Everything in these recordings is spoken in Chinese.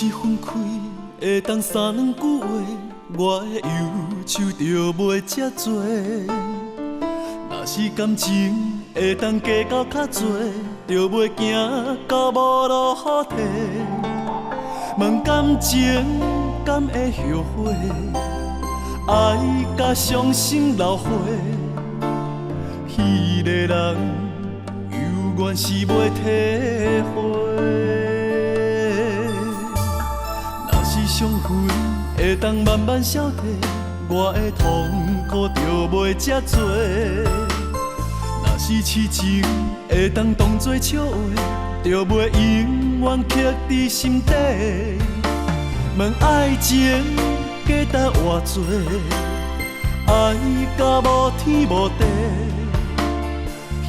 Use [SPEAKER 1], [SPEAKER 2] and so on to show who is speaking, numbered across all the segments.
[SPEAKER 1] 是分开，会当三两句话，我的忧愁就袂遮多。若是感情会当加到较多，就袂行到无路可退。问感情敢会后悔？爱甲伤心流血，彼个人犹原是袂体会。若是伤痕会当慢慢消退，我的痛苦就袂遮多。若是痴情会当当作笑话，就袂永远刻伫心底。问爱情价值偌多，爱甲无天无地，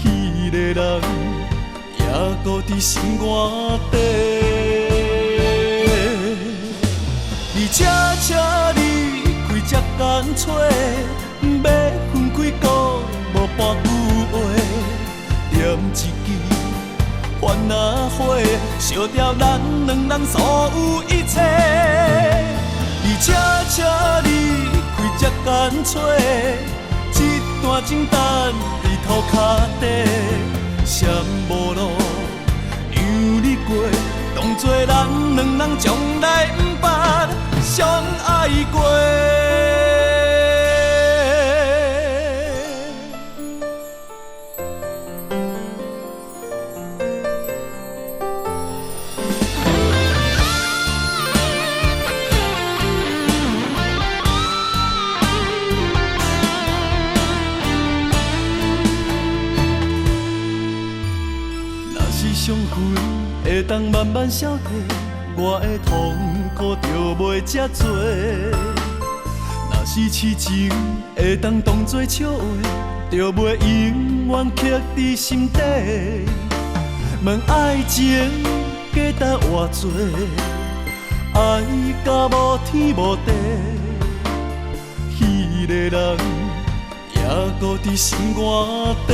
[SPEAKER 1] 彼个人也搁伫心肝底。你悄悄离开这干脆，要分开讲无半句话，念一支烦恼花，烧掉咱两人所有一切。你悄悄离开这干脆，一段情等伫涂骹底，闪无路让你过，当作咱两人从来不捌相爱过。伤痕会当慢慢消退，我的痛苦就袂遮多。若是痴情会当当作笑话，就袂永远刻伫心底。问爱情价值偌多，爱甲无天无地，彼个人也搁伫心肝底。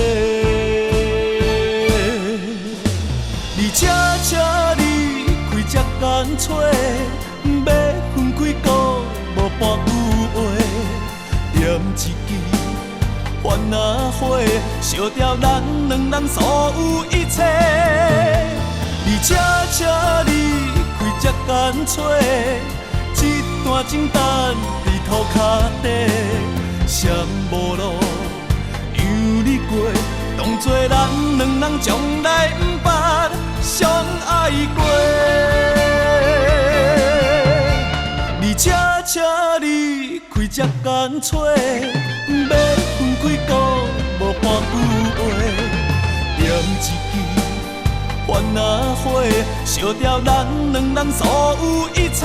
[SPEAKER 1] 你悄悄离开这干脆，要分开讲无半句话，念一支烦恼花，烧掉咱两人所有一切。你悄悄离开这干脆，一段情等伫涂骹底，闪无路让你过，当作咱两人从来不捌相爱过。你悄悄离开这干脆，要分开讲无半句话，念一支烦恼花，烧掉咱两人所有一切。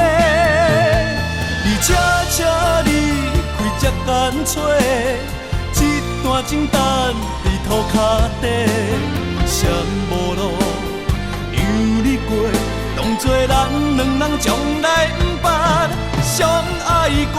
[SPEAKER 1] 你悄悄离开这干脆，一段情等伫涂骹底，闪无路让你过，当作咱两人从来不捌相爱过。